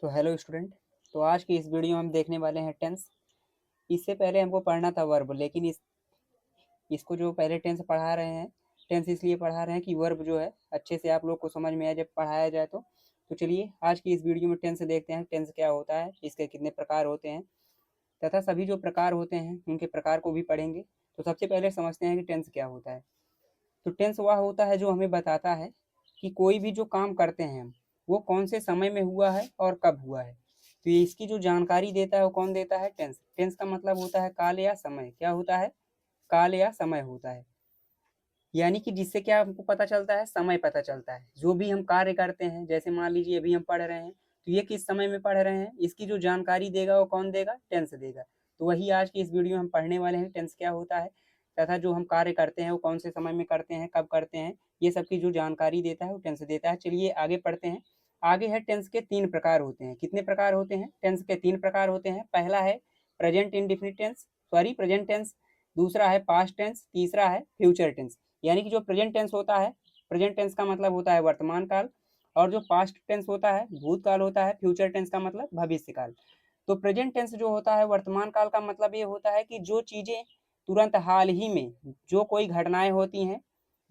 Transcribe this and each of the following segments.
तो hello student. तो आज की इस वीडियो में हम देखने वाले हैं टेंस। इससे पहले हमको पढ़ना था वर्ब, लेकिन इसको जो पहले टेंस पढ़ा रहे हैं, टेंस इसलिए पढ़ा रहे हैं कि वर्ब जो है अच्छे से आप लोग को समझ में आए जब पढ़ाया जाए। तो चलिए आज की इस वीडियो में टेंस देखते हैं, टेंस क्या होता है, इसके कितने प्रकार होते हैं तथा सभी जो प्रकार होते हैं उनके प्रकार को भी पढ़ेंगे। तो सबसे पहले समझते हैं कि टेंस क्या होता है। तो टेंस वह होता है जो हमें बताता है कि कोई भी जो काम करते हैं हम, वो कौन से समय में हुआ है और कब हुआ है। तो ये इसकी जो जानकारी देता है वो कौन देता है? टेंस। टेंस का मतलब होता है काल या समय। क्या होता है? काल या समय होता है। यानी कि जिससे क्या हमको पता चलता है? समय पता चलता है। जो भी हम कार्य करते हैं, जैसे मान लीजिए अभी हम पढ़ रहे हैं, तो ये किस समय में पढ़ रहे हैं, इसकी जो जानकारी देगा वो कौन देगा? टेंस देगा। तो वही आज की इस वीडियो में हम पढ़ने वाले हैं, टेंस क्या होता है तथा जो हम कार्य करते हैं वो कौन से समय में करते हैं, कब करते हैं, ये सब की जो जानकारी देता है वो टेंस देता है। चलिए आगे पढ़ते हैं। आगे है टेंस के 3 प्रकार होते हैं। कितने प्रकार होते हैं? टेंस के 3 प्रकार होते हैं। पहला है present indefinite tense, present tense. दूसरा है पास्ट टेंस। तीसरा है फ्यूचर टेंस। यानी कि जो प्रेजेंट टेंस होता है, प्रेजेंट टेंस का मतलब होता है वर्तमान काल, और जो पास्ट टेंस होता है भूतकाल होता है। फ्यूचर टेंस का मतलब भविष्य काल। तो प्रेजेंट टेंस जो होता है वर्तमान काल का मतलब ये होता है कि जो चीजें तुरंत हाल ही में, जो कोई घटनाएं होती हैं,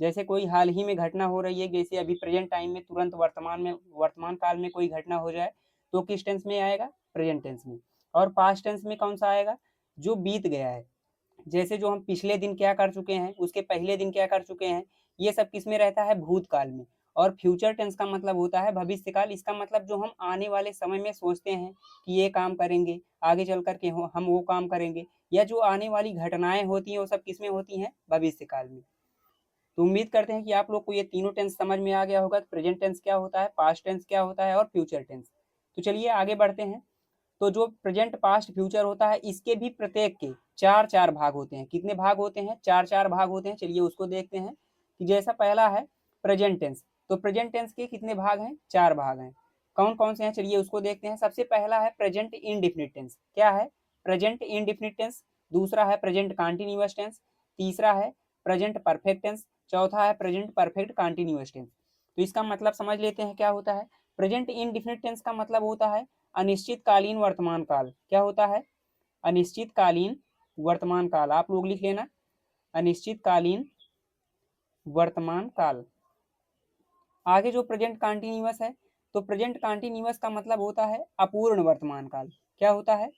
जैसे कोई हाल ही में घटना हो रही है, जैसे अभी प्रेजेंट टाइम में तुरंत वर्तमान काल में कोई घटना हो जाए, तो किस टेंस में आएगा? प्रेजेंट टेंस में। और पास्ट टेंस में कौन सा आएगा? जो बीत गया है, जैसे जो हम पिछले दिन क्या कर चुके हैं, उसके पहले दिन क्या कर चुके हैं, ये सब किस में रहता है? भूतकाल में। और फ्यूचर टेंस का मतलब होता है भविष्य काल। इसका मतलब जो हम आने वाले समय में सोचते हैं कि ये काम करेंगे, आगे चल कर के हम वो काम करेंगे, या जो आने वाली घटनाएं होती हैं वो सब किस में होती हैं? भविष्य काल में। तो उम्मीद करते हैं कि आप लोग को ये तीनों टेंस समझ में आ गया होगा। प्रेजेंट टेंस क्या होता है, पास्ट टेंस क्या होता है और फ्यूचर टेंस। तो चलिए आगे बढ़ते हैं। तो जो प्रेजेंट पास्ट फ्यूचर होता है, इसके भी प्रत्येक के चार चार भाग होते हैं। कितने भाग होते हैं? चार चार भाग होते हैं। चलिए उसको देखते हैं कि जैसा पहला है प्रेजेंट टेंस। तो प्रेजेंट टेंस के कितने भाग हैं? चार भाग हैं। कौन कौन से हैं? चलिए उसको देखते हैं। सबसे पहला है प्रेजेंट इंडिफिनिट टेंस। क्या है? Present indefinite tense. दूसरा है प्रेजेंट कॉन्टिन्यूअस टेंस। तीसरा है प्रेजेंट परफेक्ट टेंस। चौथा है प्रेजेंट परफेक्ट कॉन्टिन्यूअस टेंस। तो इसका मतलब समझ लेते हैं क्या होता है। प्रेजेंट इंडिफिनिट टेंस का मतलब होता है अनिश्चितकालीन वर्तमान काल। क्या होता है? अनिश्चितकालीन वर्तमान काल। आप लोग लिख लेना, अनिश्चितकालीन वर्तमान काल। आगे जो प्रेजेंट कॉन्टिन्यूअस है, तो प्रेजेंट कॉन्टिन्यूअस का मतलब होता है अपूर्ण वर्तमान काल। क्या होता है?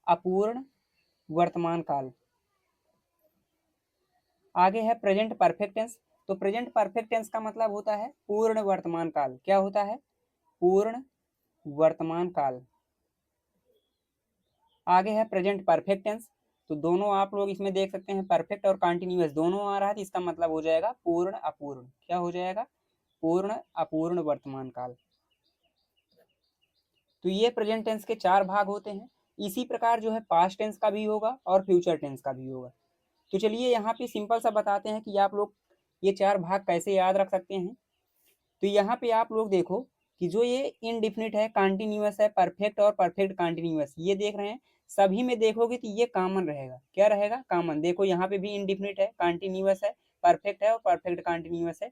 अपूर्ण वर्तमान काल। आगे है प्रेजेंट परफेक्ट टेंस। तो प्रेजेंट परफेक्ट टेंस का मतलब होता है पूर्ण वर्तमान काल। क्या होता है? पूर्ण वर्तमान काल। आगे है प्रेजेंट परफेक्ट टेंस। तो दोनों आप लोग इसमें देख सकते हैं, परफेक्ट और कंटिन्यूअस दोनों आ रहा है, तो इसका मतलब हो जाएगा पूर्ण अपूर्ण। क्या हो जाएगा? पूर्ण अपूर्ण वर्तमान काल। तो ये प्रेजेंट टेंस के चार भाग होते हैं। इसी प्रकार जो है पास्ट टेंस का भी होगा और फ्यूचर टेंस का भी होगा। तो चलिए यहाँ पे सिंपल सा बताते हैं कि आप लोग ये चार भाग कैसे याद रख सकते हैं। तो यहाँ पे आप लोग देखो कि जो ये इनडिफिनिट है, कॉन्टिन्यूअस है, परफेक्ट और परफेक्ट कॉन्टिन्यूअस, ये देख रहे हैं, सभी में देखोगे तो ये कॉमन रहेगा। क्या रहेगा? कॉमन। देखो यहाँ पे भी इनडिफिनिट है, कॉन्टिन्यूअस है, परफेक्ट है और परफेक्ट कॉन्टिन्यूअस है,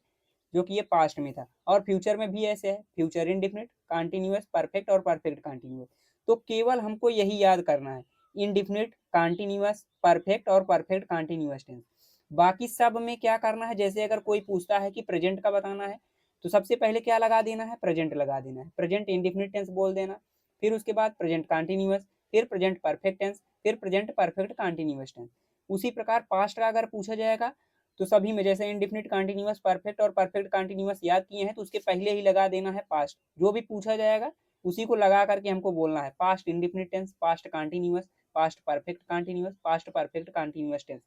जो कि ये पास्ट में था। और फ्यूचर में भी ऐसे है, फ्यूचर इनडिफिनिट, कॉन्टिन्यूअस, परफेक्ट और परफेक्ट कॉन्टिन्यूअस। तो केवल हमको यही याद करना है, इनडिफिनिट, कॉन्टिन्यूअस, परफेक्ट और परफेक्ट कॉन्टिन्यूअस टेंस। बाकी सब में क्या करना है, जैसे अगर कोई पूछता है कि प्रेजेंट का बताना है, तो सबसे पहले क्या लगा देना है? प्रेजेंट लगा देना है, प्रेजेंट इंडिफिनिट टेंस बोल देना। फिर उसके बाद प्रेजेंट कंटिन्यूअस, फिर प्रेजेंट परफेक्ट टेंस, फिर प्रेजेंट परफेक्ट कंटिन्यूअस टेंस। उसी प्रकार पास्ट का अगर पूछा जाएगा, तो सभी में जैसे इंडिफिनिट, कंटिन्यूअस, परफेक्ट और परफेक्ट कंटिन्यूअस याद किए हैं, तो उसके पहले ही लगा देना है पास्ट। जो भी पूछा जाएगा उसी को लगा करके हमको बोलना है, past indefinite tense, past continuous, past perfect continuous, past perfect continuous tense.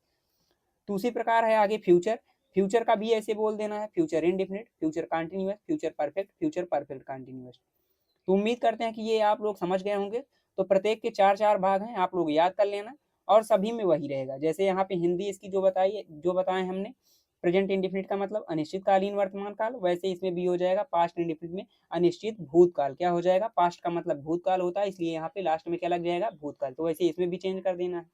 तो उसी प्रकार है आगे फ्यूचर। फ्यूचर का भी ऐसे बोल देना है, future indefinite, future continuous, future perfect, future perfect continuous. तो उम्मीद करते हैं कि ये आप लोग समझ गए होंगे। तो प्रत्येक के चार चार भाग हैं, आप लोग याद कर लेना, और सभी में वही रहेगा। जैसे यहाँ पे हिंदी इसकी जो बताई, जो बताए हमने, प्रेजेंट इंडिफिनिट का मतलब अनिश्चितकालीन वर्तमान काल, वैसे इसमें भी हो जाएगा पास्ट इंडिफिनिट में अनिश्चित भूतकाल। क्या हो जाएगा? पास्ट का मतलब भूतकाल होता है, इसलिए यहाँ पे लास्ट में क्या लग जाएगा? भूतकाल। तो वैसे इसमें भी चेंज कर देना है।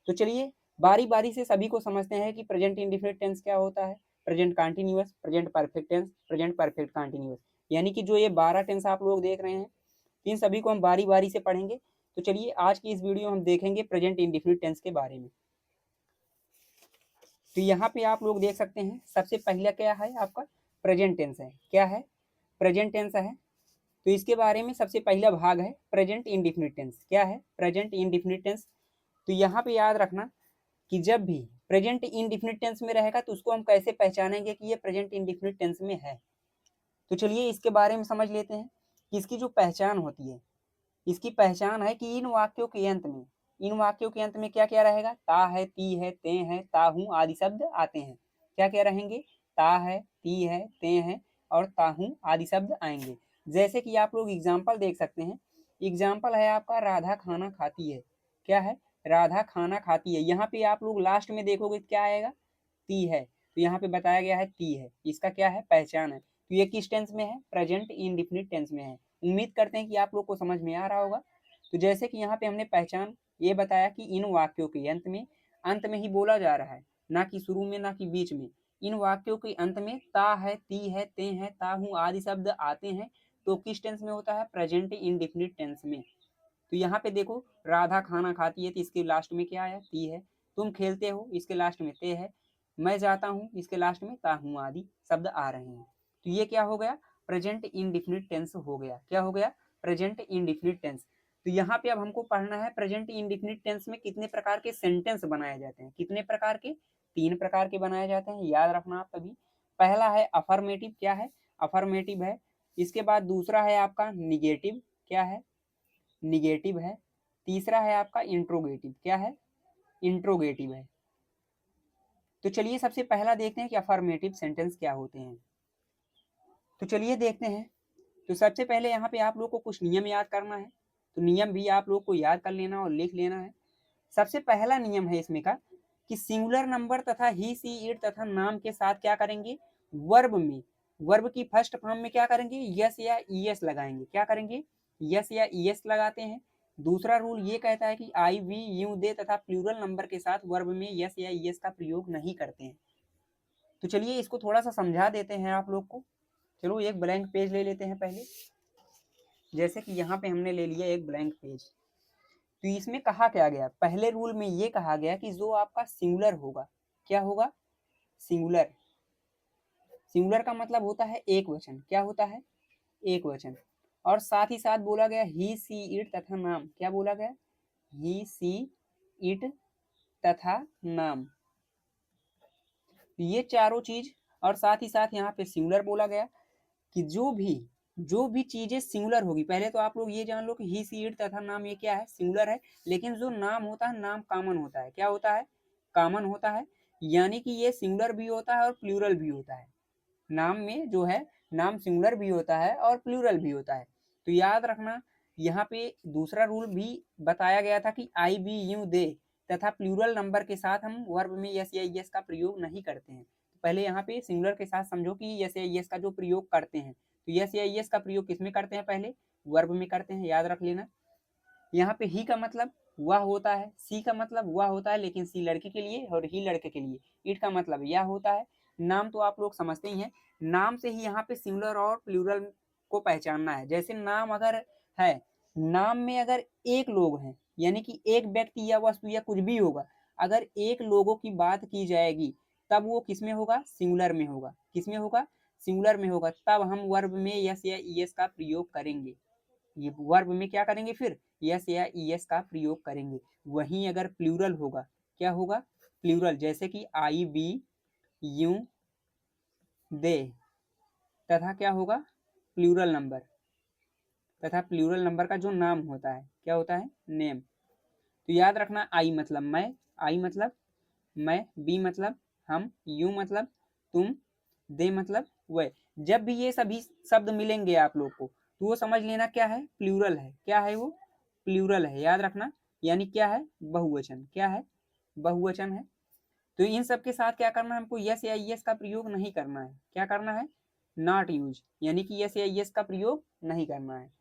तो चलिए बारी बारी से सभी को समझते हैं कि प्रेजेंट इंडिफिनिट टेंस क्या होता है, present continuous, present perfect tense, present perfect continuous. यानी कि जो ये 12 टेंस आप लोग देख रहे हैं, तो इन सभी को हम बारी बारी से पढ़ेंगे। तो चलिए आज की इस वीडियो में हम देखेंगे प्रेजेंट इंडेफिनिट टेंस के बारे में। तो यहाँ पे आप लोग देख सकते हैं सबसे पहला क्या है आपका प्रेजेंट टेंस है। क्या है? प्रेजेंट टेंस है। तो इसके बारे में सबसे पहला भाग है प्रेजेंट इंडेफिनिट टेंस। क्या है? Present indefinite tense. तो यहाँ पे याद रखना कि जब भी प्रेजेंट इंडेफिनिट टेंस में रहेगा तो उसको हम कैसे पहचानेंगे कि ये प्रेजेंट इंडेफिनिट टेंस में है। तो चलिए इसके बारे में समझ लेते हैं कि इसकी जो पहचान होती है, इसकी पहचान है कि इन वाक्यों के अंत में, इन वाक्यों के अंत में क्या क्या रहेगा? ता है, ती है, ते है, ताहू आदि शब्द आते हैं। क्या क्या रहेंगे? ता है, ती है, ते है और ताहू आदि शब्द आएंगे। जैसे कि आप लोग एग्जाम्पल देख सकते हैं। एग्जाम्पल है आपका राधा खाना खाती है। क्या है? राधा खाना खाती है। यहाँ पे आप लोग लास्ट में देखोगे क्या आएगा? ती है। तो यहाँ पे बताया गया है ती है, इसका क्या है? पहचान है। तो ये किस टेंस में है? प्रेजेंट इंडेफिनिट टेंस में है। उम्मीद करते हैं कि आप लोग को समझ में आ रहा होगा। तो जैसे कि यहाँ पे हमने पहचान ये बताया कि इन वाक्यों के अंत में ही बोला जा रहा है, ना कि शुरू में, ना कि बीच में। इन वाक्यों के अंत में ता है, ती है, ते है, ताहू आदि शब्द आते हैं। तो किस टेंस में होता है? प्रेजेंट इंडेफिनिट टेंस में। तो यहाँ पे देखो राधा खाना खाती है तो इसके लास्ट में क्या आया? ती है। तुम खेलते हो, इसके लास्ट में ते है। मैं जाता हूँ, इसके लास्ट में ताहू आदि शब्द आ रहे हैं। तो ये क्या हो गया? प्रेजेंट इंडेफिनिट टेंस हो गया। क्या हो गया? Present indefinite tense. तो यहाँ पे अब हमको पढ़ना है प्रेजेंट इंडेफिनिट टेंस में कितने प्रकार के सेंटेंस बनाए जाते हैं। कितने प्रकार के? 3 प्रकार के बनाए जाते हैं, याद रखना आप सभी। पहला है अफर्मेटिव। क्या है? अफर्मेटिव है। इसके बाद दूसरा है आपका निगेटिव। क्या है? निगेटिव है। तीसरा है आपका इंट्रोगेटिव। क्या है? इंट्रोगेटिव है। तो चलिए सबसे पहला देखते हैं कि अफर्मेटिव सेंटेंस क्या होते हैं। तो चलिए देखते हैं। तो सबसे पहले यहाँ पे आप लोग को कुछ नियम याद करना है। तो नियम भी आप लोग को याद कर लेना और लिख लेना है। सबसे पहला नियम है इसमें का कि सिंगुलर नंबर तथा ही, सी, इट तथा नाम के साथ क्या करेंगे? वर्ब में, वर्ब की फर्स्ट फॉर्म में क्या करेंगे? यस या ईएस लगाएंगे। क्या करेंगे? यस या ईएस लगाते हैं। दूसरा रूल ये कहता है कि आई, वी, यू, दे तथा प्लूरल नंबर के साथ वर्ब में यस या ईएस का प्रयोग नहीं करते हैं। तो चलिए इसको थोड़ा सा समझा देते हैं आप लोग को। चलो एक ब्लैंक पेज ले लेते हैं पहले। जैसे कि यहाँ पे हमने ले लिया एक ब्लैंक पेज। तो इसमें कहा क्या गया? पहले रूल में ये कहा गया कि जो आपका सिंगुलर होगा, क्या होगा? सिंगुलर। सिंगुलर का मतलब होता है एक वचन। क्या होता है? एक वचन। और साथ ही साथ बोला गया ही, सी, इट तथा नाम। क्या बोला गया? ही, सी, इट तथा नाम। ये चारों चीज। और साथ ही साथ यहाँ पे सिंगुलर बोला गया कि जो भी चीजें सिंगुलर होगी, पहले तो आप लोग ये जान लो कि ही, सी, इट तथा नाम ये क्या है? सिंगुलर है। लेकिन जो नाम होता है, नाम कॉमन होता है। क्या होता है? कॉमन होता है। यानी कि ये सिंगुलर भी होता है और प्लूरल भी होता है। नाम में जो है, नाम सिंगुलर भी होता है और प्लूरल भी होता है। तो याद रखना यहाँ पे दूसरा रूल भी बताया गया था कि आई, बी, यू, दे तथा प्लूरल नंबर के साथ हम वर्ब में यस या यस का प्रयोग नहीं करते हैं। तो पहले यहाँ पे सिंगुलर के साथ समझो कि यस या यस का जो प्रयोग करते हैं, तो यस या यस का प्रयोग किसमें करते हैं? पहले वर्ब में करते हैं, याद रख लेना। यहाँ पे ही का मतलब वह होता है, सी का मतलब वह होता है लेकिन सी लड़के के लिए और ही लड़के के लिए। इट का मतलब यह होता है। नाम तो आप लोग समझते ही हैं। नाम से ही यहाँ पे सिंगुलर और प्लूरल को पहचानना है। जैसे नाम अगर है, नाम में अगर एक लोग हैं, यानी कि एक व्यक्ति या वस्तु या कुछ भी होगा, अगर एक लोगों की बात की जाएगी तब वो किसमें होगा? सिंगुलर में होगा। किसमें होगा? सिंगुलर में होगा। तब हम वर्ब में यस या ईएस का प्रयोग करेंगे। ये वर्ब में क्या करेंगे? फिर यस या ईएस का प्रयोग करेंगे। वहीं अगर प्लूरल होगा, क्या होगा? प्लूरल, जैसे कि आई, बी, यू, दे तथा क्या होगा? Plural number. तथा प्लूरल नंबर का जो नाम होता है, क्या होता है? नेम। तो याद रखना आई मतलब मैं, आई मतलब मैं, बी मतलब हम, यू मतलब तुम, दे मतलब वह। जब भी ये सभी शब्द मिलेंगे आप लोग को तो वो समझ लेना क्या है? प्लूरल है। क्या है वो? प्लूरल है, याद रखना। यानी क्या है? बहुवचन। क्या है? बहुवचन है। तो इन सब के साथ क्या करना है हमको? यस या यस का प्रयोग नहीं करना है। क्या करना है? नॉट यूज, यानी कि यस या यस का प्रयोग नहीं करना है।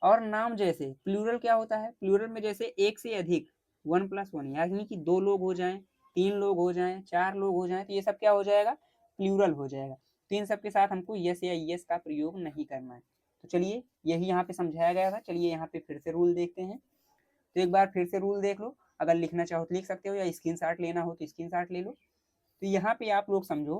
और नाम जैसे प्लूरल क्या होता है? प्लूरल में जैसे एक से अधिक, 1+1, यानी कि 2 लोग हो जाएं, 3 लोग हो जाएं, 4 लोग हो जाएं, तो ये सब क्या हो जाएगा? प्लूरल हो जाएगा। तो इन सब के साथ हमको यस या यस का प्रयोग नहीं करना है। तो चलिए यही यहाँ पे समझाया गया था। चलिए यहाँ पे फिर से रूल देखते हैं। तो एक बार फिर से रूल देख लो, अगर लिखना चाहो तो लिख सकते हो या स्क्रीनशॉट लेना हो तो स्क्रीनशॉट ले लो। तो यहाँ पे आप लोग समझो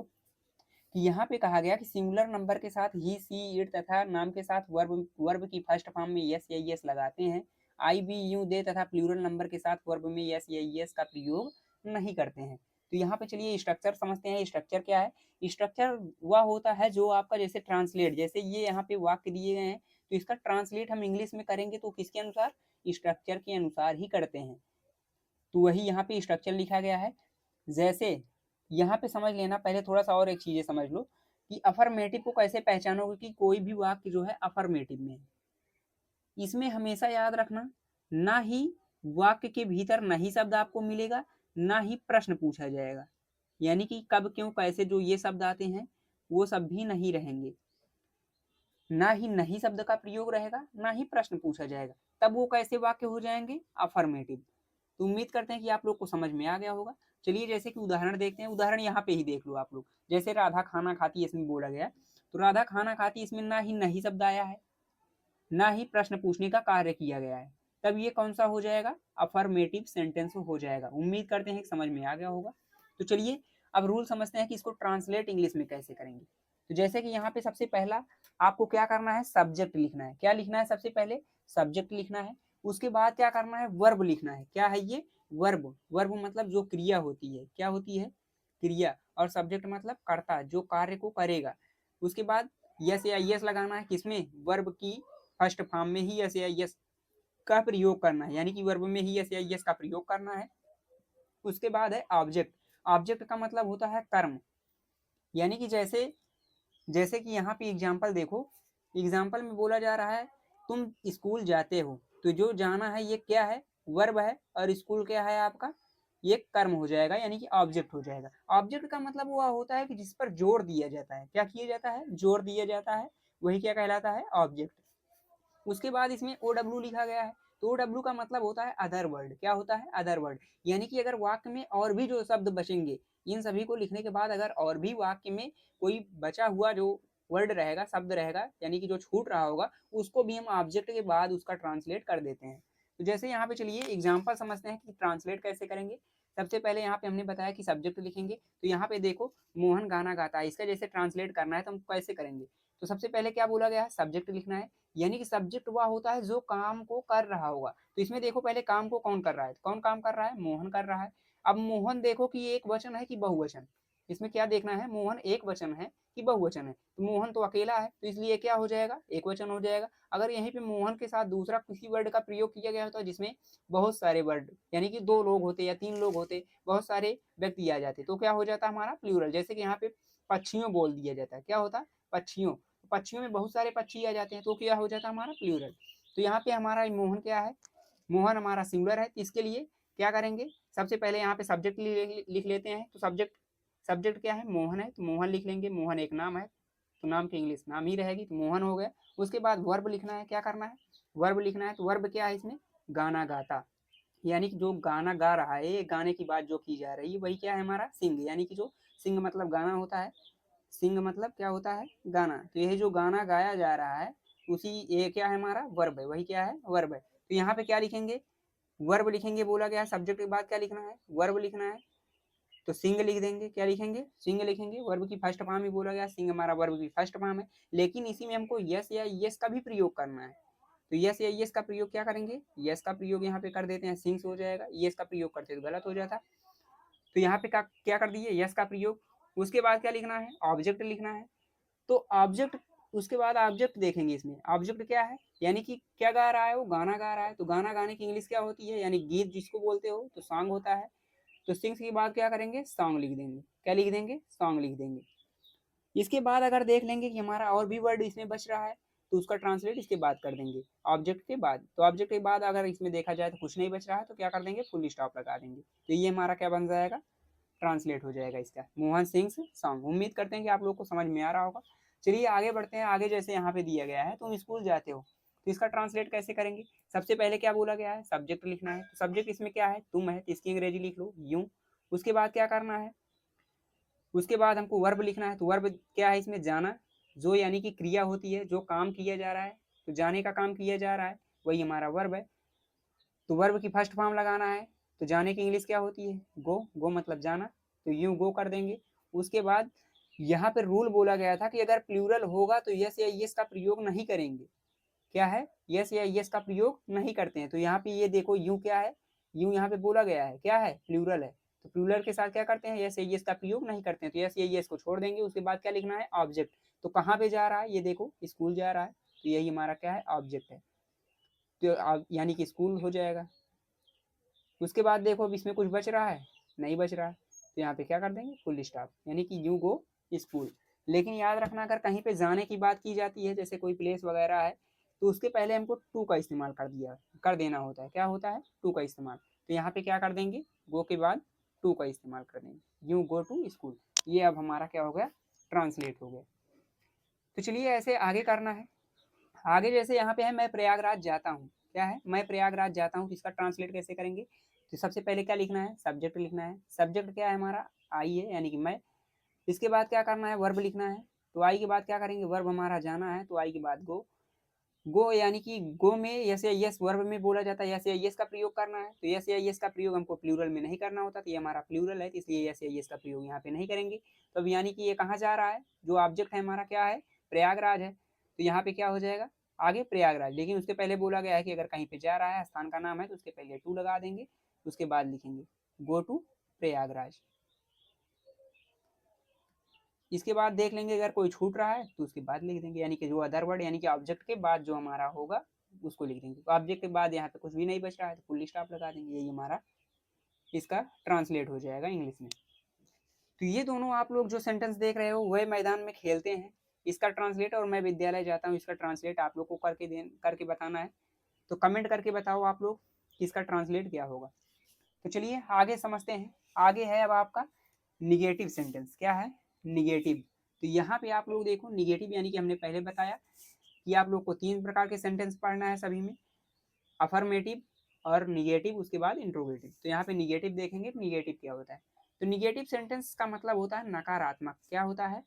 कि यहाँ पे कहा गया कि सिंगुलर नंबर के साथ ही, सी, इट तथा नाम के साथ वर्ब की फर्स्ट फॉर्म में यस या यस लगाते हैं। आई, बी, यू, दे तथा प्लूरल नंबर के साथ वर्ब में यस या यस का प्रयोग नहीं करते हैं। तो यहाँ पे चलिए स्ट्रक्चर समझते हैं। स्ट्रक्चर क्या है? स्ट्रक्चर वह होता है जो आपका जैसे ट्रांसलेट, जैसे ये यहाँ पे वाक्य दिए गए हैं तो इसका ट्रांसलेट हम इंग्लिश में करेंगे तो किसके अनुसार? स्ट्रक्चर के अनुसार ही करते हैं। तो वही यहाँ पे स्ट्रक्चर लिखा गया है। जैसे यहाँ पे समझ लेना, पहले थोड़ा सा और एक चीजें समझ लो कि अफर्मेटिव को कैसे पहचानोगे कि कोई भी वाक्य जो है अफर्मेटिव में है। इसमें हमेशा याद रखना, ना ही वाक्य के भीतर नहीं शब्द आपको मिलेगा, ना ही प्रश्न पूछा जाएगा। यानी कि कब, क्यों, कैसे जो ये शब्द आते हैं वो सब भी नहीं रहेंगे। ना ही नहीं शब्द का प्रयोग रहेगा, ना ही प्रश्न पूछा जाएगा। तब वो कैसे वाक्य हो जाएंगे? अफर्मेटिव। तो उम्मीद करते हैं कि आप लोग को समझ में आ गया होगा। चलिए जैसे कि उदाहरण देखते हैं। उदाहरण यहाँ पे ही देख लो आप लोग। जैसे राधा खाना खाती, इसमें बोला गया तो राधा खाना खाती, इसमें ना ही नहीं शब्द आया है, ना ही प्रश्न पूछने का कार्य किया गया है। तब ये कौन सा हो जाएगा? अफर्मेटिव सेंटेंस हो जाएगा। उम्मीद करते हैं कि समझ में आ गया होगा। तो चलिए अब रूल समझते हैं कि इसको ट्रांसलेट इंग्लिश में कैसे करेंगे। तो जैसे कि यहाँ पे सबसे पहला आपको क्या करना है? सब्जेक्ट लिखना है। क्या लिखना है? सबसे पहले सब्जेक्ट लिखना है। उसके बाद क्या करना है? वर्ब लिखना है। क्या है ये? वर्ब। वर्ब मतलब जो क्रिया होती है। क्या होती है? क्रिया। और सब्जेक्ट मतलब कर्ता, जो कार्य को करेगा। उसके बाद यस या यस लगाना है। किसमें? वर्ब की फर्स्ट फॉर्म में ही यस या यस का प्रयोग करना है, यानी कि वर्ब में ही यस या यस का प्रयोग करना है। उसके बाद है ऑब्जेक्ट। ऑब्जेक्ट का मतलब होता है कर्म। यानी कि जैसे जैसे कि यहाँ पे एग्जाम्पल देखो। एग्जाम्पल में बोला जा रहा है तुम स्कूल जाते हो, तो जो जाना है ये क्या है? वर्ब है। और स्कूल क्या है आपका? ये कर्म हो जाएगा, यानी कि ऑब्जेक्ट हो जाएगा। ऑब्जेक्ट का मतलब वह होता है कि जिस पर जोर दिया जाता है। क्या किया जाता है? जोर दिया जाता है। वही क्या कहलाता है? ऑब्जेक्ट। उसके बाद इसमें ओ डब्ल्यू लिखा गया है। तो ओ डब्ल्यू का मतलब होता है अदर वर्ड। क्या होता है? Other word. यानी कि अगर वाक्य में और भी जो शब्द बचेंगे, इन सभी को लिखने के बाद अगर और भी वाक्य में कोई बचा हुआ जो वर्ड रहेगा, शब्द रहेगा, यानी कि जो छूट रहा होगा, उसको भी हम ऑब्जेक्ट के बाद उसका ट्रांसलेट कर देते हैं। तो जैसे यहाँ पे चलिए एग्जाम्पल समझते हैं कि ट्रांसलेट कैसे करेंगे। सबसे पहले यहाँ पे हमने बताया कि सब्जेक्ट लिखेंगे। तो यहाँ पे देखो मोहन गाना गाता है, इसका जैसे ट्रांसलेट करना है तो हम कैसे करेंगे? तो सबसे पहले क्या बोला गया है? सब्जेक्ट लिखना है। यानी कि सब्जेक्ट वह होता है जो काम को कर रहा होगा। तो इसमें देखो पहले काम को कौन कर रहा है? कौन काम कर रहा है? मोहन कर रहा है। अब मोहन देखो कि एक वचन है कि बहुवचन। इसमें क्या देखना है? मोहन एक वचन है कि बहुवचन है। तो मोहन तो अकेला है, तो इसलिए क्या हो जाएगा? एक वचन हो जाएगा। अगर यहीं पे मोहन के साथ दूसरा किसी वर्ड का प्रयोग किया गया होता जिसमें बहुत सारे वर्ड, यानी कि 2 लोग होते या 3 लोग होते, बहुत सारे व्यक्ति आ जाते, तो क्या हो जाता हमारा? प्लूरल। जैसे कि यहाँ पे पक्षियों बोल दिया जाता है। क्या होता है? पक्षियों। पक्षियों में बहुत सारे पक्षी आ जाते हैं, तो क्या हो जाता है हमारा? प्लूरल। तो यहाँ पे हमारा मोहन क्या है? मोहन हमारा सिंगुलर है। तो इसके लिए क्या करेंगे? सबसे पहले यहाँ पे सब्जेक्ट लिख लेते हैं। तो सब्जेक्ट सब्जेक्ट क्या है? मोहन है, तो मोहन लिख लेंगे। मोहन एक नाम है, तो नाम की इंग्लिश नाम ही रहेगी, तो मोहन हो गया। उसके बाद वर्ब लिखना है। क्या करना है? वर्ब लिखना है। तो वर्ब क्या है इसमें? गाना गाता। यानी कि जो गाना गा रहा है, ये गाने की बात जो की जा रही है, वही क्या है हमारा? सिंग। यानी कि जो सिंग मतलब गाना होता है, सिंग मतलब क्या होता है? गाना। तो यह जो गाना गाया जा रहा है, उसी ये क्या है हमारा? वर्ब है। वही क्या है? वर्ब है। तो यहाँ पे क्या लिखेंगे? वर्ब लिखेंगे। बोला गया है सब्जेक्ट के बाद क्या लिखना है? वर्ब लिखना है। तो सिंग लिख देंगे। क्या लिखेंगे? सिंग लिखेंगे। वर्ब की फर्स्ट फॉर्म ही बोला गया, सिंग हमारा वर्ब की फर्स्ट फॉर्म है। लेकिन इसी में हमको यस या यस का भी प्रयोग करना है। तो यस या यस का प्रयोग क्या करेंगे? यस का प्रयोग यहाँ पे कर देते हैं, सिंग्स हो जाएगा। यस का प्रयोग करते तो गलत हो जाता। तो यहाँ पे क्या कर दिए? यस का प्रयोग। उसके बाद क्या लिखना है? ऑब्जेक्ट लिखना है। तो ऑब्जेक्ट, उसके बाद ऑब्जेक्ट देखेंगे। इसमें ऑब्जेक्ट क्या है? यानी कि क्या गा रहा है? वो गाना गा रहा है। तो गाना गाने की इंग्लिश क्या होती है? यानी गीत जिसको बोलते हो, तो सॉन्ग होता है। तो सिंग्स के बाद क्या करेंगे? सॉन्ग लिख देंगे। क्या लिख देंगे? सॉन्ग लिख देंगे। इसके बाद अगर देख लेंगे कि हमारा और भी वर्ड इसमें बच रहा है, तो उसका ट्रांसलेट इसके बाद कर देंगे, ऑब्जेक्ट के बाद। तो ऑब्जेक्ट के बाद अगर इसमें देखा जाए तो कुछ नहीं बच रहा है, तो क्या कर देंगे? फुल स्टॉप लगा देंगे। तो ये हमारा क्या बन जाएगा? ट्रांसलेट हो जाएगा इसका, मोहन सिंग्स सॉन्ग। उम्मीद करते हैं कि आप लोग को समझ में आ रहा होगा। चलिए आगे बढ़ते हैं। आगे जैसे यहाँ पे दिया गया है, तुम स्कूल जाते हो, तो इसका ट्रांसलेट कैसे करेंगे? सबसे पहले क्या बोला गया है? सब्जेक्ट लिखना है। तो सब्जेक्ट इसमें क्या है? तुम है, तो इसकी अंग्रेजी लिख लो यू। उसके बाद क्या करना है? उसके बाद हमको वर्ब लिखना है। तो वर्ब क्या है इसमें? जाना। जो यानी कि क्रिया होती है, जो काम किया जा रहा है, तो जाने का काम किया जा रहा है, वही हमारा वर्ब है। तो वर्ब की फर्स्ट फॉर्म लगाना है, तो जाने की इंग्लिश क्या होती है? गो। गो मतलब जाना, तो यूं गो कर देंगे। उसके बाद यहाँ पे रूल बोला गया था कि अगर प्लूरल होगा तो यस या यस का प्रयोग नहीं करेंगे। क्या है? यस या यस का प्रयोग नहीं करते हैं। तो यहाँ पे ये देखो यूं क्या है, यूं यहाँ पे बोला गया है, क्या है? प्लूरल है। तो प्लूरल के साथ क्या करते हैं? यस या यस का प्रयोग नहीं करते हैं। तो यस या यस को छोड़ देंगे। उसके बाद क्या लिखना है? ऑब्जेक्ट। तो कहाँ पे जा रहा है? ये देखो स्कूल जा रहा है, तो यही हमारा क्या है? ऑब्जेक्ट है। तो यानी कि स्कूल हो जाएगा। उसके बाद देखो अब इसमें कुछ बच रहा है? नहीं बच रहा है, तो यहाँ पे क्या कर देंगे? फुल स्टॉप, यानी कि यू गो स्कूल। लेकिन याद रखना, अगर कहीं पे जाने की बात की जाती है, जैसे कोई प्लेस वगैरह है, तो उसके पहले हमको टू का इस्तेमाल कर देना होता है। क्या होता है? टू का इस्तेमाल। तो यहाँ पे क्या कर देंगे? गो के बाद टू का इस्तेमाल कर देंगे, यू गो टू स्कूल। ये अब हमारा क्या हो गया? ट्रांसलेट हो गया। तो चलिए ऐसे आगे करना है। आगे जैसे यहाँ पे है मैं प्रयागराज जाता हूँ। क्या है? मैं प्रयागराज जाता हूँ। तो इसका ट्रांसलेट कैसे करेंगे? तो सबसे पहले क्या लिखना है? सब्जेक्ट लिखना है। सब्जेक्ट क्या है हमारा? आई है, यानी कि मैं। इसके बाद क्या करना है? वर्ब लिखना है। तो आई के बाद क्या करेंगे? वर्ब हमारा जाना है, तो आई के बाद गो। गो यानी कि गो में यस या यस वर्ब में बोला जाता है, यस या यस का प्रयोग करना है। तो यस या यस का प्रयोग हमको प्लूरल में नहीं करना होता, तो ये हमारा प्लूरल है, तो इसलिए यस या यस का प्रयोग यहाँ पे नहीं करेंगे। तो अब यानी कि ये कहाँ जा रहा है? जो ऑब्जेक्ट है हमारा क्या है? प्रयागराज है। तो यहाँ पे क्या हो जाएगा? आगे प्रयागराज। लेकिन उसके पहले बोला गया है कि अगर कहीं पे जा रहा है, स्थान का नाम है, तो उसके पहले टू लगा देंगे। उसके बाद लिखेंगे गो टू प्रयागराज। इसके बाद देख लेंगे अगर कोई छूट रहा है तो उसके बाद लिख देंगे, यानी कि जो अदर वर्ड यानी कि ऑब्जेक्ट के बाद जो हमारा होगा उसको लिख देंगे। तो ऑब्जेक्ट के बाद यहाँ पे कुछ भी नहीं बच रहा है तो फुल स्टॉप लगा देंगे। यही हमारा इसका ट्रांसलेट हो जाएगा इंग्लिश में। तो ये दोनों आप लोग जो सेंटेंस देख रहे हो वह मैदान में खेलते हैं, इसका ट्रांसलेट, और मैं विद्यालय जाता हूँ इसका ट्रांसलेट आप लोग को करके बताना है। तो कमेंट करके बताओ आप लोग कि इसका ट्रांसलेट क्या होगा। तो चलिए आगे समझते हैं। आगे है अब आपका निगेटिव सेंटेंस। क्या है? निगेटिव। तो यहाँ पे आप लोग देखो निगेटिव यानी कि हमने पहले बताया कि आप लोग को तीन प्रकार के सेंटेंस पढ़ना है सभी में, अफर्मेटिव और निगेटिव, उसके बाद इंट्रोगेटिव। तो यहाँ पे निगेटिव देखेंगे तो निगेटिव क्या होता है? तो निगेटिव सेंटेंस का मतलब होता है नकारात्मक। क्या होता है?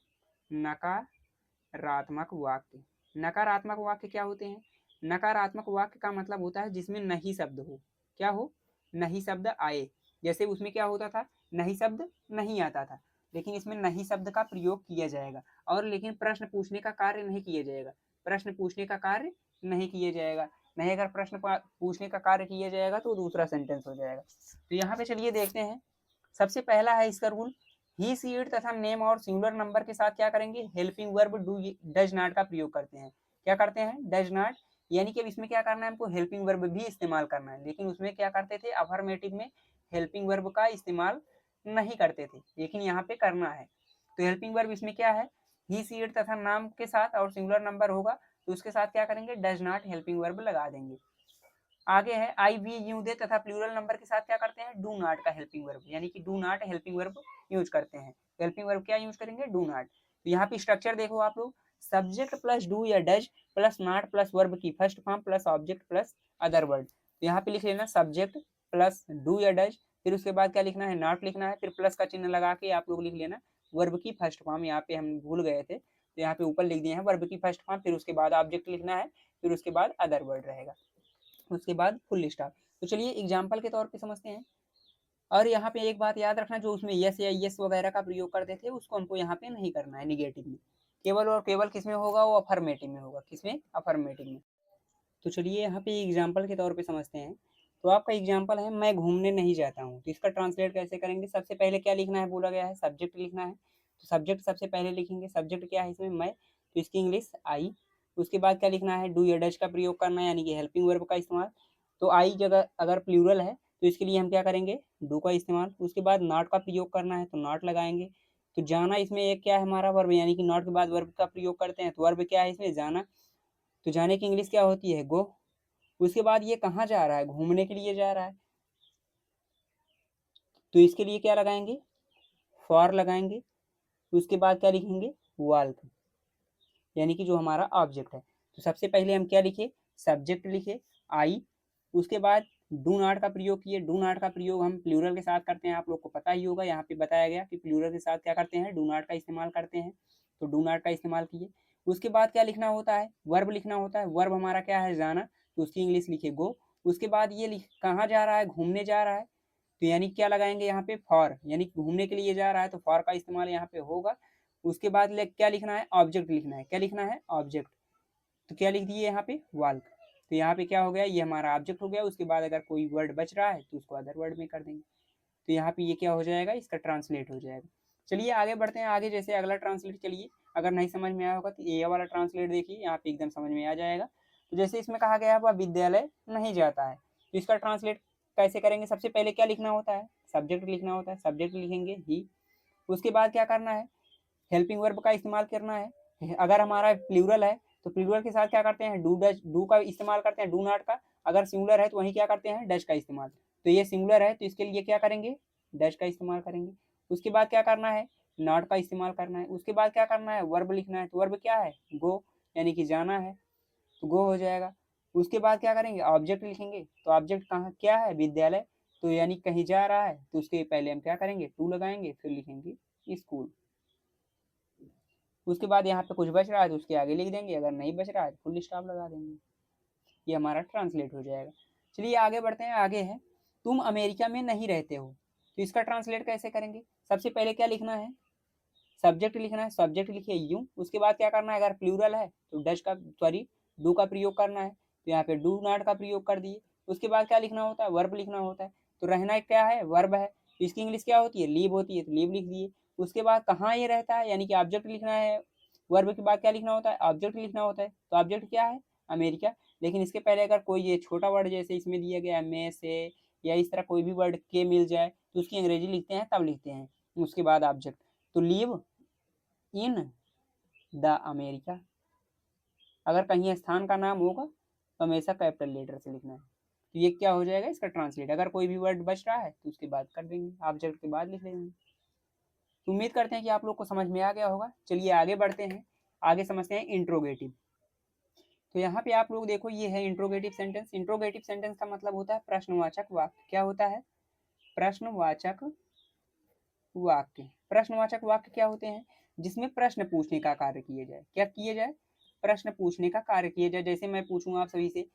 नकारात्मक वाक्य। नकारात्मक वाक्य क्या होते हैं? नकारात्मक वाक्य का मतलब होता है जिसमें नहीं शब्द हो। क्या हो? नहीं शब्द आए। जैसे उसमें क्या होता था? नहीं शब्द नहीं आता था, लेकिन इसमें नहीं शब्द का प्रयोग किया जाएगा, और लेकिन प्रश्न पूछने का कार्य नहीं किया जाएगा। प्रश्न पूछने का कार्य नहीं किया जाएगा। नहीं, अगर प्रश्न पूछने का कार्य किया जाएगा तो दूसरा सेंटेंस हो जाएगा। तो यहाँ पे चलिए देखते हैं। सबसे पहला है इसका रूल, ही सी इट तथा नेम और सिंगुलर नंबर के साथ क्या करेंगे? Helping verb do does not का प्रयोग करते हैं। क्या करते हैं? Does not. यानी कि अब इसमें क्या करना है? हमको हेल्पिंग वर्ब भी इस्तेमाल करना है, लेकिन उसमें क्या करते थे? अफर्मेटिव में हेल्पिंग वर्ब का इस्तेमाल नहीं करते थे, लेकिन यहाँ पे करना है। तो हेल्पिंग वर्ब इसमें क्या है? ही सी इट तथा नाम के साथ और सिंगुलर नंबर होगा तो उसके साथ क्या करेंगे? डज नॉट हेल्पिंग वर्ब लगा देंगे। आगे है आई वी यू दे तथा प्लूरल नंबर के साथ क्या करते हैं? डू नॉट का हेल्पिंग वर्ब, यानी कि do not helping verb use करते हैं। हेल्पिंग वर्ब क्या यूज करेंगे? Do not. तो यहाँ पे स्ट्रक्चर देखो आप लोग, सब्जेक्ट प्लस डू या does plus not plus verb की first form plus object plus other word. तो यहाँ पे लिख लेना सब्जेक्ट प्लस डू या डज, फिर उसके बाद क्या लिखना है? नॉट लिखना है, फिर प्लस का चिन्ह लगा के आप लोग लिख लेना वर्ब की फर्स्ट फॉर्म। यहाँ पे हम भूल गए थे तो यहाँ पे ऊपर लिख दिए हैं वर्ब की फर्स्ट फॉर्म, फिर उसके बाद ऑब्जेक्ट लिखना है, फिर उसके बाद अदर वर्ड रहेगा, उसके बाद फुल स्टॉप। तो चलिए एग्जाम्पल के तौर पे समझते हैं। और यहाँ पे एक बात याद रखना, जो उसमें यस या यस वगैरह का प्रयोग करते थे उसको हमको यहाँ पे नहीं करना है निगेटिव में। केवल और केवल किसमें होगा? वो अफर्मेटिव में होगा। किसमें? अफर्मेटिव में। तो चलिए यहाँ पे एग्जाम्पल के तौर पे समझते हैं। तो आपका एग्जाम्पल है मैं घूमने नहीं जाता हूँ। तो इसका ट्रांसलेट कैसे करेंगे? सबसे पहले क्या लिखना है? बोला गया है सब्जेक्ट लिखना है, तो सब्जेक्ट सबसे पहले लिखेंगे। सब्जेक्ट क्या है इसमें? मैं, तो इसकी इंग्लिश आई। उसके बाद क्या लिखना है? डू या डज का प्रयोग करना है, यानी कि हेल्पिंग वर्ब का इस्तेमाल। तो आई जगह अगर प्लूरल है तो इसके लिए हम क्या करेंगे? डू का इस्तेमाल। उसके बाद नॉट का प्रयोग करना है तो नॉट लगाएंगे। तो जाना इसमें एक क्या है? हमारा वर्ब, यानी कि नॉट के बाद वर्ब का प्रयोग करते हैं, तो वर्ब क्या है इसमें? जाना। तो जाने की इंग्लिश क्या होती है? गो। उसके बाद ये कहाँ जा रहा है? घूमने के लिए जा रहा है, तो इसके लिए क्या लगाएंगे? फॉर लगाएंगे। उसके बाद क्या लिखेंगे? वाल्क, यानी कि जो हमारा ऑब्जेक्ट है। तो सबसे पहले हम क्या लिखे? सब्जेक्ट लिखे आई। उसके बाद डू नॉट का प्रयोग किए। डू नॉट का प्रयोग हम प्लूरल के साथ करते हैं, आप लोग को पता ही होगा। यहाँ पे बताया गया कि प्लूरल के साथ क्या करते हैं? डू नॉट का इस्तेमाल करते हैं, तो डू नॉट का इस्तेमाल किए। उसके बाद क्या लिखना होता है, वर्ब लिखना होता है। वर्ब हमारा क्या है, जाना, तो उसकी इंग्लिश लिखे गो। उसके बाद ये कहाँ जा रहा है, घूमने जा रहा है, तो यानी क्या लगाएंगे यहाँ पे, फॉर, यानी घूमने के लिए जा रहा है तो फॉर का इस्तेमाल यहाँ पे होगा। उसके बाद क्या लिखना है, ऑब्जेक्ट लिखना है। क्या लिखना है, ऑब्जेक्ट, तो क्या लिख दिए यहाँ पे, वाल्क। तो यहाँ पे क्या हो गया, ये हमारा ऑब्जेक्ट हो गया। उसके बाद अगर कोई वर्ड बच रहा है तो उसको अदर वर्ड में कर देंगे। तो यहाँ पे ये क्या हो जाएगा, इसका ट्रांसलेट हो जाएगा। चलिए आगे बढ़ते हैं। आगे जैसे अगला ट्रांसलेट, चलिए अगर नहीं समझ में आया होगा तो ये वाला ट्रांसलेट देखिए, यहाँ पे एकदम समझ में आ जाएगा। तो जैसे इसमें कहा गया है वह विद्यालय नहीं जाता है, तो इसका ट्रांसलेट कैसे करेंगे, सबसे पहले क्या लिखना होता है, सब्जेक्ट लिखना होता है। सब्जेक्ट लिखेंगे ही। उसके बाद क्या करना है, हेल्पिंग वर्ब का इस्तेमाल करना है। अगर हमारा प्लूरल है तो प्लूरल के साथ क्या करते हैं, डू डज, डू का इस्तेमाल करते हैं, डू नॉट का। अगर सिंगुलर है तो वहीं क्या करते हैं, डज का इस्तेमाल। तो ये सिंगुलर है तो इसके लिए क्या करेंगे, डज का इस्तेमाल करेंगे। उसके बाद क्या करना है, नॉट का इस्तेमाल करना है। उसके बाद क्या करना है, वर्ब लिखना है। तो वर्ब क्या है, गो, यानी कि जाना है, तो गो हो जाएगा। उसके बाद क्या करेंगे, ऑब्जेक्ट लिखेंगे। तो ऑब्जेक्ट कहाँ क्या है, विद्यालय, तो यानी कहीं जा रहा है तो उसके पहले हम क्या करेंगे, टू लगाएंगे, फिर लिखेंगे स्कूल। उसके बाद यहाँ पे कुछ बच रहा है तो उसके आगे लिख देंगे, अगर नहीं बच रहा है फुल स्टॉप लगा देंगे। ये हमारा ट्रांसलेट हो जाएगा। चलिए आगे बढ़ते हैं। आगे है, तुम अमेरिका में नहीं रहते हो, तो इसका ट्रांसलेट कैसे करेंगे, सबसे पहले क्या लिखना है, सब्जेक्ट लिखना है। सब्जेक्ट लिखिए यू। उसके बाद क्या करना है, अगर प्लूरल है तो डज का, सॉरी, डू का प्रयोग करना है, तो यहाँ पे डू नॉट का प्रयोग कर दिए। उसके बाद क्या लिखना होता है, वर्ब लिखना होता है। तो रहना क्या है, वर्ब है, इसकी इंग्लिश क्या होती है, लीव होती है, तो लीव लिख दिए। उसके बाद कहाँ ये रहता है, यानी कि ऑब्जेक्ट लिखना है। वर्ब के बाद क्या लिखना होता है, ऑब्जेक्ट लिखना होता है। तो ऑब्जेक्ट क्या है, अमेरिका। लेकिन इसके पहले अगर कोई ये छोटा वर्ड जैसे इसमें दिया गया में से, या इस तरह कोई भी वर्ड के मिल जाए तो उसकी अंग्रेजी लिखते हैं, तब लिखते हैं उसके बाद ऑब्जेक्ट। तो लीव इन द अमेरिका। अगर कहीं स्थान का नाम होगा तो हमेशा कैपिटल लेटर से लिखना है। तो ये क्या हो जाएगा, इसका ट्रांसलेट। अगर कोई भी वर्ड बच रहा है तो उसके बाद कर देंगे, ऑब्जेक्ट के बाद लिख देंगे। तो उम्मीद करते हैं कि आप लोग को समझ में आ गया होगा। चलिए आगे बढ़ते हैं। आगे समझते हैं इंट्रोगेटिव। तो यहाँ पे आप लोग देखो, ये है इंट्रोगेटिव सेंटेंस। इंट्रोगेटिव सेंटेंस का मतलब होता है प्रश्नवाचक वाक्य। क्या होता है, प्रश्नवाचक वाक्य। प्रश्नवाचक वाक्य क्या होते हैं, जिसमें प्रश्न पूछने का कार्य किया जाए। क्या किए जाए, प्रश्न पूछने का कार्य किया जाए। जैसे मैं पूछूंगा आप सभी से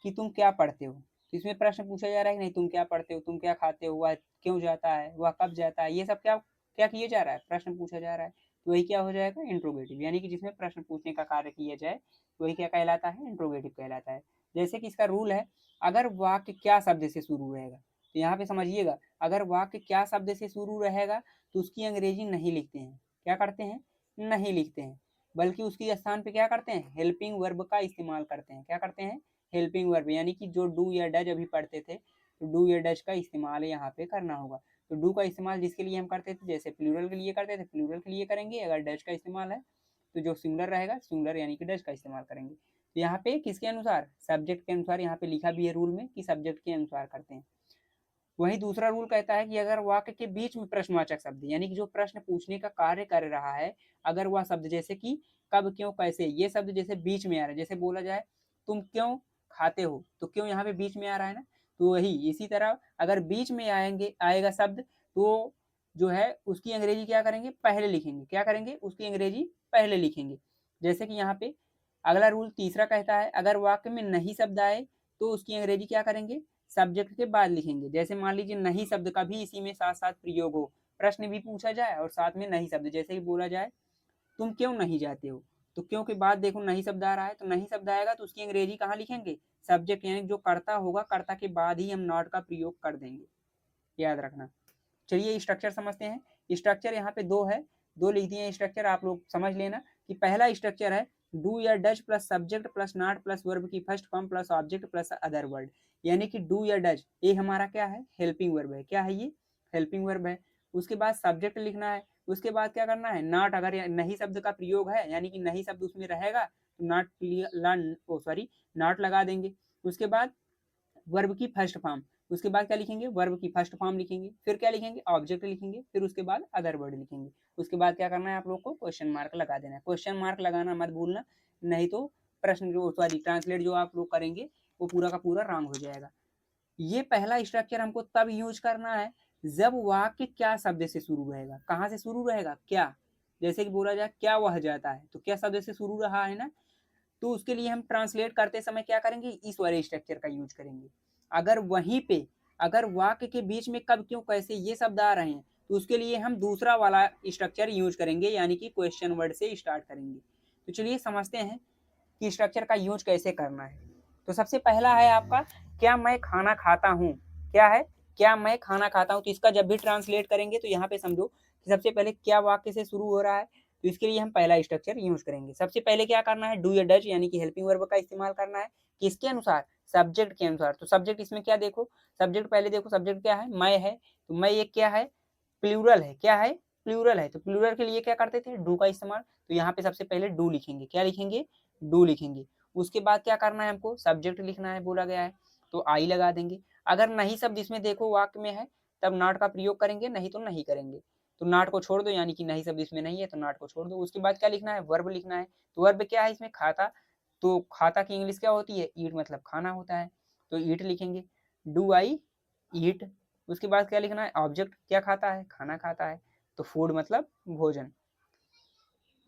कि तुम क्या पढ़ते हो, तो इसमें प्रश्न पूछा जा रहा है कि नहीं, तुम क्या पढ़ते हो, तुम क्या खाते हो, वह क्यों जाता है, वह कब जाता है, ये सब क्या क्या किया जा रहा है, प्रश्न पूछा जा रहा है। तो वही क्या हो जाएगा, इंट्रोगेटिव, यानी कि जिसमें प्रश्न पूछने का कार्य किया जाए वही क्या कहलाता है, इंट्रोगेटिव कहलाता है। जैसे कि इसका रूल है, अगर वाक्य क्या शब्द से शुरू रहेगा, तो यहाँ पे समझिएगा, अगर वाक्य क्या शब्द से शुरू रहेगा तो उसकी अंग्रेजी नहीं लिखते हैं। क्या करते हैं, नहीं लिखते हैं, बल्कि उसके स्थान पे क्या करते हैं, हेल्पिंग वर्ब का इस्तेमाल करते हैं। क्या करते हैं, हेल्पिंग वर्ब, यानी कि जो डू या डज अभी पढ़ते थे, तो डू या डज का इस्तेमाल यहाँ पे करना होगा। तो डू का इस्तेमाल जिसके लिए हम करते थे, जैसे प्लूरल के लिए करते थे, प्लूरल के लिए करेंगे। अगर डज का इस्तेमाल है तो जो सिंगुलर रहेगा, सिंगुलर यानी कि डज का इस्तेमाल करेंगे। तो यहाँ पे किसके अनुसार, सब्जेक्ट के अनुसार। यहाँ पे लिखा भी है रूल में कि सब्जेक्ट के अनुसार करते हैं। वहीं दूसरा रूल कहता है कि अगर वाक्य के बीच में प्रश्नवाचक शब्द, यानी कि जो प्रश्न पूछने का कार्य कर रहा है, अगर वह शब्द जैसे कि कब, क्यों, कैसे, ये शब्द जैसे बीच में आ रहा है, जैसे बोला जाए तुम क्यों खाते हो, तो क्यों यहाँ पे बीच में आ रहा है ना, तो वही इसी तरह अगर बीच में आएंगे, आएगा शब्द, तो जो है उसकी अंग्रेजी क्या करेंगे, पहले लिखेंगे। क्या करेंगे, उसकी अंग्रेजी पहले लिखेंगे। जैसे कि यहाँ पे अगला रूल तीसरा कहता है, अगर वाक्य में नहीं शब्द आए तो उसकी अंग्रेजी क्या करेंगे, सब्जेक्ट के बाद लिखेंगे। जैसे मान लीजिए नहीं शब्द का भी इसी में साथ साथ प्रयोग हो, प्रश्न भी पूछा जाए और साथ में नहीं शब्द, जैसे कि बोला जाए तुम क्यों नहीं जाते हो, तो क्यों के बाद देखो नहीं शब्द आ रहा है, तो नहीं शब्द आएगा तो उसकी अंग्रेजी कहाँ लिखेंगे, सब्जेक्ट, यानी जो कर्ता होगा, कर्ता के बाद ही हम नॉट का प्रयोग कर देंगे, याद रखना। चलिए स्ट्रक्चर समझते हैं। स्ट्रक्चर यहाँ पे दो है, दो लिख दिए स्ट्रक्चर, आप लोग समझ लेना कि पहला स्ट्रक्चर है डू या does plus subject plus not plus verb की first form plus object plus other word. यानी कि डू या डज ये हमारा क्या है, हेल्पिंग वर्ब है। क्या है ये, हेल्पिंग वर्ब है। उसके बाद सब्जेक्ट लिखना है। उसके बाद क्या करना है, नॉट, अगर नहीं शब्द का प्रयोग है यानी कि नहीं शब्द उसमें रहेगा तो नॉट लगा देंगे। उसके बाद वर्ब की फर्स्ट फॉर्म, उसके बाद क्या लिखेंगे, वर्ब की फर्स्ट फॉर्म लिखेंगे, फिर क्या लिखेंगे, ऑब्जेक्ट लिखेंगे, फिर उसके बाद अदर वर्ड लिखेंगे। उसके बाद क्या करना है, आप लोग को क्वेश्चन मार्क लगा देना है। क्वेश्चन मार्क लगाना मत भूलना, नहीं तो प्रश्न जो सॉरी ट्रांसलेट जो आप लोग करेंगे वो पूरा का पूरा रॉन्ग हो जाएगा। ये पहला स्ट्रक्चर हमको तब यूज करना है जब वाक्य क्या शब्द से शुरू रहेगा, कहाँ से शुरू रहेगा, क्या, जैसे कि बोला जाए क्या वह जाता है, तो क्या शब्द से शुरू रहा है ना, तो उसके लिए हम ट्रांसलेट करते समय क्या करेंगे, इस वाले स्ट्रक्चर का यूज करेंगे। अगर वहीं पे अगर वाक्य के बीच में कब क्यों कैसे ये शब्द आ रहे हैं, तो उसके लिए हम दूसरा वाला स्ट्रक्चर यूज करेंगे, यानी कि क्वेश्चन वर्ड से स्टार्ट करेंगे। तो चलिए समझते हैं कि स्ट्रक्चर का यूज कैसे करना है। तो सबसे पहला है आपका, क्या मैं खाना खाता हूँ। क्या है, क्या मैं खाना खाता हूँ। तो इसका जब भी ट्रांसलेट करेंगे तो यहाँ पे समझो कि सबसे पहले क्या वाक्य से शुरू हो रहा है, तो इसके लिए हम पहला स्ट्रक्चर यूज करेंगे। सबसे पहले क्या करना है, डू या डज यानी कि हेल्पिंग वर्ब का इस्तेमाल करना है। किसके अनुसार, सब्जेक्ट के अनुसार। तो सब्जेक्ट इसमें क्या देखो, सब्जेक्ट पहले देखो, सब्जेक्ट क्या है, मैं है, तो मैं एक क्या है, प्लूरल है। क्या है, प्लूरल है। तो प्लूरल के लिए क्या करते थे, डू का इस्तेमाल। तो यहाँ पे सबसे पहले डू लिखेंगे। क्या लिखेंगे, डू लिखेंगे। उसके बाद क्या करना है, हमको सब्जेक्ट लिखना है, बोला गया है, तो आई लगा देंगे। अगर नहीं शब्द इसमें देखो वाक्य में है, तब नॉट का प्रयोग करेंगे, नहीं तो नहीं करेंगे। तो नॉट को छोड़ दो, यानी कि नहीं शब्द इसमें नहीं है तो नॉट को छोड़ दो। उसके बाद क्या लिखना है, वर्ब लिखना है। तो वर्ब क्या है इसमें, खाता। तो खाता की इंग्लिश क्या होती है, ईट, मतलब खाना होता है। तो ईट लिखेंगे, डू आई ईट। उसके बाद क्या लिखना है, ऑब्जेक्ट क्या खाता है, खाना खाता है। तो फूड मतलब भोजन,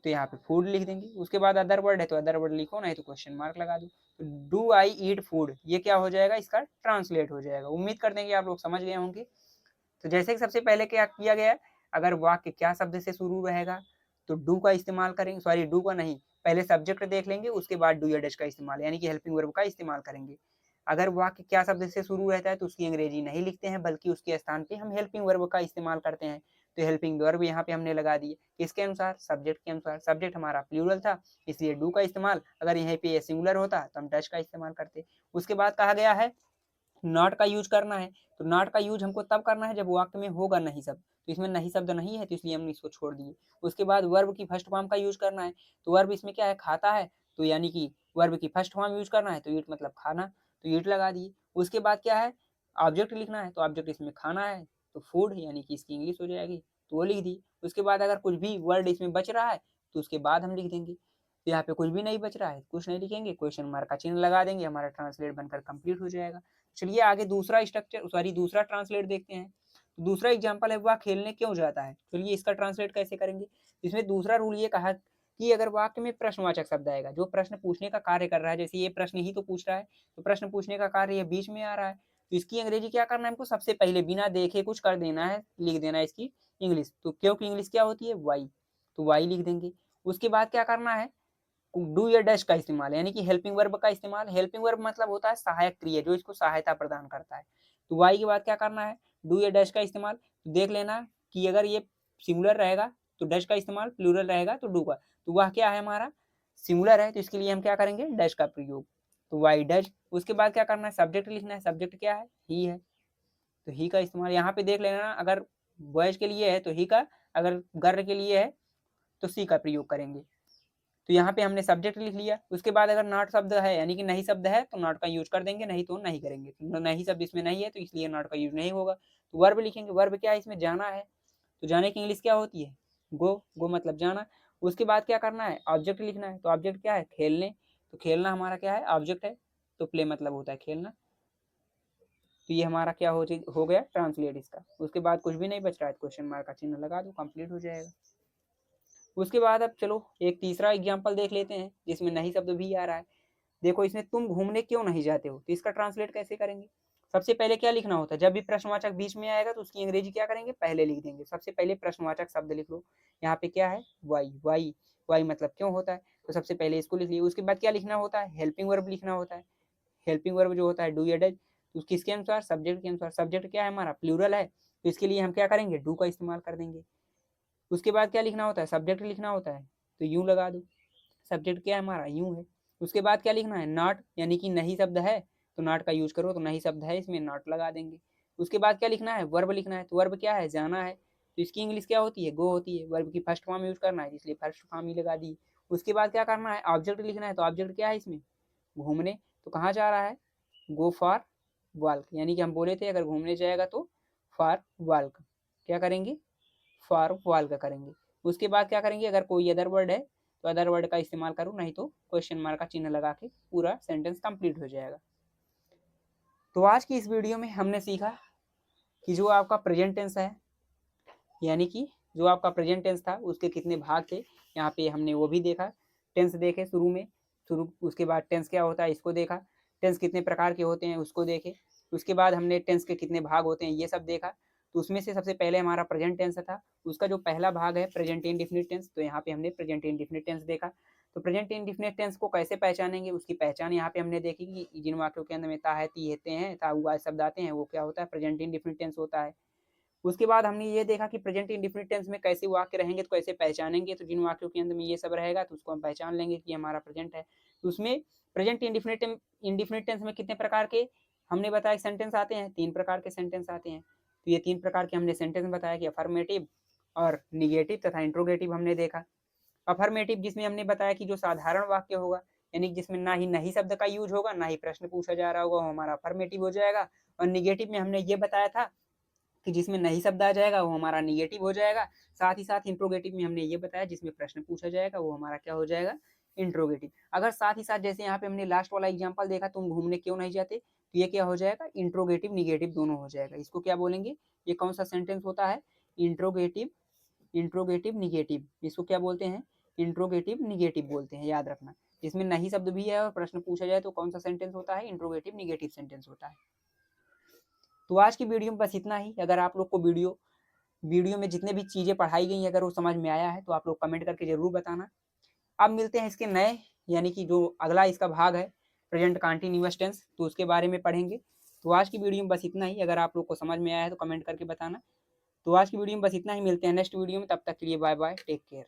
तो यहाँ पे फूड लिख देंगे। उसके बाद अदर वर्ड है तो अदर वर्ड लिखो, नहीं तो क्वेश्चन मार्क लगा दो। तो डू आई ईट फूड, ये क्या हो जाएगा, इसका ट्रांसलेट हो जाएगा। उम्मीद करते हैं कि आप लोग समझ गए होंगे। तो जैसे कि सबसे पहले क्या किया गया है, अगर वाक्य क्या शब्द से शुरू रहेगा तो डू का इस्तेमाल करेंगे, सॉरी डू का नहीं, पहले सब्जेक्ट देख लेंगे, उसके बाद डू या डज का इस्तेमाल, यानी कि हेल्पिंग वर्ब का इस्तेमाल करेंगे। अगर वाक्य क्या शब्द से शुरू रहता है तो उसकी अंग्रेजी नहीं लिखते हैं, बल्कि उसके स्थान पे हम हेल्पिंग वर्ब का इस्तेमाल करते हैं। तो हेल्पिंग वर्ब यहाँ पे हमने लगा दिए, किसके अनुसार, सब्जेक्ट के अनुसार। सब्जेक्ट हमारा प्लूरल था, इसलिए डू का इस्तेमाल। अगर यहाँ पे सिंगुलर होता तो हम डज का इस्तेमाल करते। उसके बाद कहा गया है नॉट का यूज करना है। तो नॉट का यूज हमको तब करना है जब वाक्य में होगा नहीं शब्द। तो इसमें नहीं शब्द नहीं है, तो इसलिए हमने इसको छोड़ दिए। उसके बाद वर्ब की फर्स्ट फॉर्म का यूज करना है। तो वर्ब इसमें क्या है, खाता है, तो यानी कि वर्ब की फर्स्ट फॉर्म यूज करना है। तो ईट मतलब खाना, तो ईट लगा दिए। उसके बाद क्या है, ऑब्जेक्ट लिखना है। तो ऑब्जेक्ट इसमें खाना है, तो फूड, यानी कि इसकी इंग्लिश हो जाएगी, तो वो लिख दी। उसके बाद अगर कुछ भी वर्ड इसमें बच रहा है तो उसके बाद हम लिख देंगे। तो यहाँ पे कुछ भी नहीं बच रहा है, कुछ नहीं लिखेंगे, क्वेश्चन मार्क का चिन्ह लगा देंगे, हमारा ट्रांसलेट बनकर कंप्लीट हो जाएगा। चलिए आगे दूसरा स्ट्रक्चर, सॉरी दूसरा ट्रांसलेट देखते हैं। दूसरा एग्जांपल है, वह खेलने क्यों जाता है। चलिए इसका ट्रांसलेट कैसे करेंगे। इसमें दूसरा रूल ये कहा कि अगर वाक्य में प्रश्नवाचक शब्द आएगा, जो प्रश्न पूछने का कार्य कर रहा है, जैसे ये प्रश्न ही तो पूछ रहा है, तो प्रश्न पूछने का कार्य ये बीच में आ रहा है, तो इसकी अंग्रेजी क्या करना है, हमको सबसे पहले बिना देखे कुछ कर देना है, लिख देना है इसकी इंग्लिश। तो क्योंकि इंग्लिश क्या होती है, वाई, तो वाई लिख देंगे। उसके बाद क्या करना है, डू या डैश का इस्तेमाल, यानी कि हेल्पिंग वर्ब का इस्तेमाल। हेल्पिंग वर्ब मतलब होता है सहायक क्रिया, जो इसको सहायता प्रदान करता है। तो वाई के बाद क्या करना है, डू या डैश का इस्तेमाल। तो देख लेना कि अगर ये सिंगुलर रहेगा तो डैश का इस्तेमाल, प्लूरल रहेगा तो डू का। तो वह क्या है, हमारा सिंगुलर है, तो इसके लिए हम क्या करेंगे, डैश का प्रयोग। तो वाई डैश। उसके बाद क्या करना है, सब्जेक्ट लिखना है। सब्जेक्ट क्या है, ही है, तो ही का इस्तेमाल। यहाँ पे देख लेना, अगर बॉयज के लिए है तो ही का, अगर गर्ल के लिए है तो सी का प्रयोग करेंगे। तो यहाँ पे हमने सब्जेक्ट लिख लिया। उसके बाद अगर नॉट शब्द है, यानी कि नहीं शब्द है, तो नॉट का यूज कर देंगे, नहीं तो नहीं करेंगे। तो नहीं शब्द इसमें नहीं है, तो इसलिए नॉट का यूज नहीं होगा। तो वर्ब लिखेंगे। वर्ब क्या है, इसमें जाना है, तो जाने की इंग्लिश क्या होती है, गो। गो मतलब जाना। उसके बाद क्या करना है, ऑब्जेक्ट लिखना है। तो ऑब्जेक्ट क्या है, खेलने। तो खेलना हमारा क्या है, ऑब्जेक्ट है। तो प्ले मतलब होता है खेलना। तो ये हमारा क्या हो गया ट्रांसलेट इसका। उसके बाद कुछ भी नहीं बच रहा है, क्वेश्चन मार्क का चिन्ह लगा दो, कंप्लीट हो जाएगा। उसके बाद अब चलो एक तीसरा एग्जाम्पल देख लेते हैं, जिसमें नहीं शब्द भी आ रहा है। देखो इसमें, तुम घूमने क्यों नहीं जाते हो, तो इसका ट्रांसलेट कैसे करेंगे। सबसे पहले क्या लिखना होता है, जब भी प्रश्नवाचक बीच में आएगा तो उसकी अंग्रेजी क्या करेंगे, पहले लिख देंगे। सबसे पहले प्रश्नवाचक शब्द लिख लो। यहाँ पे क्या है, वाई। वाई, वाई मतलब क्यों होता है, तो सबसे पहले इसको लिख लिया। उसके बाद क्या लिखना होता है, हेल्पिंग वर्ब लिखना होता है। हेल्पिंग वर्ब जो होता है डू या डज, तो किसके अनुसार, सब्जेक्ट के अनुसार। सब्जेक्ट क्या है हमारा, प्लूरल है, तो इसके लिए हम क्या करेंगे, डू का इस्तेमाल कर देंगे। उसके बाद क्या लिखना होता है, सब्जेक्ट लिखना होता है, तो यूं लगा दो। सब्जेक्ट क्या है हमारा, यूं है। उसके बाद क्या लिखना है, नॉट, यानी कि नहीं शब्द है, तो नॉट का यूज करो, तो नहीं शब्द है इसमें, नॉट लगा देंगे। उसके बाद क्या लिखना है, वर्ब लिखना है। तो वर्ब क्या है, जाना है, तो इसकी इंग्लिश क्या होती है, गो होती है। वर्ब की फर्स्ट फॉर्म यूज करना है, इसलिए फर्स्ट फॉर्म ही लगा दी। उसके बाद क्या करना है, ऑब्जेक्ट लिखना है। तो ऑब्जेक्ट क्या है इसमें, घूमने। तो कहाँ जा रहा है, गो फॉर वॉल्क, यानी कि हम बोले थे अगर घूमने जाएगा तो फॉर वॉल्क क्या करेंगे, फॉर वॉल्क करेंगे। उसके बाद क्या करेंगे, अगर कोई अदर वर्ड है तो अदर वर्ड का इस्तेमाल करूँ, नहीं तो क्वेश्चन मार्क का चिन्ह लगा के पूरा सेंटेंस कंप्लीट हो जाएगा। तो आज की इस वीडियो में हमने सीखा कि जो आपका प्रेजेंट टेंस है, यानी कि जो आपका प्रेजेंट टेंस था उसके कितने भाग थे, यहाँ पे हमने वो भी देखा। टेंस देखे शुरू उसके बाद टेंस क्या होता है इसको देखा, टेंस कितने प्रकार के होते हैं उसको देखे, उसके बाद हमने टेंस के कितने भाग होते हैं ये सब देखा। तो उसमें से सबसे पहले हमारा प्रेजेंट टेंस था, उसका जो पहला भाग है प्रेजेंट इंडेफिनिट टेंस, तो यहाँ पे हमने प्रेजेंट इंडेफिनिट टेंस देखा। तो प्रेजेंट इंडेफिनिट टेंस को कैसे पहचानेंगे, उसकी पहचान यहाँ पे हमने देखी कि जिन वाक्यों के अंदर में ता है, ती, हेते हैं, था, हुआ शब्द आते हैं वो क्या होता है, प्रेजेंट इंडेफिनिट टेंस होता है। उसके बाद हमने ये देखा कि प्रेजेंट इंडेफिनिट टेंस में कैसे वाक्य रहेंगे, तो कैसे पहचानेंगे, तो जिन वाक्यों के अंदर में ये सब रहेगा तो उसको हम पहचान लेंगे कि हमारा प्रेजेंट है। तो उसमें प्रेजेंट इंडेफिनिट टेंस में कितने प्रकार के हमने बताया सेंटेंस आते हैं, 3 प्रकार के सेंटेंस आते हैं। तो ये 3 प्रकार के हमने सेंटेंस बताया कि अफर्मेटिव और निगेटिव तथा इंट्रोगेटिव हमने देखा। अफर्मेटिव जिसमें हमने बताया कि जो साधारण वाक्य होगा, यानी जिसमें ना ही नहीं शब्द का यूज होगा, ना ही प्रश्न पूछा जा रहा होगा, वो हमारा अफर्मेटिव हो जाएगा। और निगेटिव में हमने ये बताया था कि जिसमें नहीं शब्द आ जाएगा वो हमारा निगेटिव हो जाएगा। साथ ही साथ इंट्रोगेटिव में हमने ये बताया जिसमें प्रश्न पूछा जाएगा वो हमारा क्या हो जाएगा, इंट्रोगेटिव। अगर साथ ही साथ जैसे यहाँ पे हमने लास्ट वाला एग्जांपल देखा, तुम घूमने क्यों नहीं जाते, तो ये क्या हो जाएगा, इंट्रोगेटिव निगेटिव दोनों हो जाएगा। इसको क्या बोलेंगे, ये कौन सा सेंटेंस होता है, इंट्रोगेटिव इंट्रोगेटिव निगेटिव, इसको क्या बोलते हैं, इंट्रोगेटिव निगेटिव बोलते हैं, याद रखना। जिसमें नहीं शब्द भी है और प्रश्न पूछा जाए तो कौन सा सेंटेंस होता है, इंट्रोगेटिव निगेटिव सेंटेंस होता है। तो आज की वीडियो में बस इतना ही। अगर आप लोग को वीडियो में जितने भी चीज़ें पढ़ाई गई अगर वो समझ में आया है तो आप लोग कमेंट करके ज़रूर बताना। अब मिलते हैं इसके नए, यानी कि जो अगला इसका भाग है प्रेजेंट कंटीन्यूअस टेंस, तो उसके बारे में पढ़ेंगे। तो आज की वीडियो में बस इतना ही। अगर आप लोग को समझ में आया है तो कमेंट करके बताना। तो आज की वीडियो में बस इतना ही, मिलते हैं नेक्स्ट वीडियो में, तब तक के लिए बाय बाय, टेक केयर।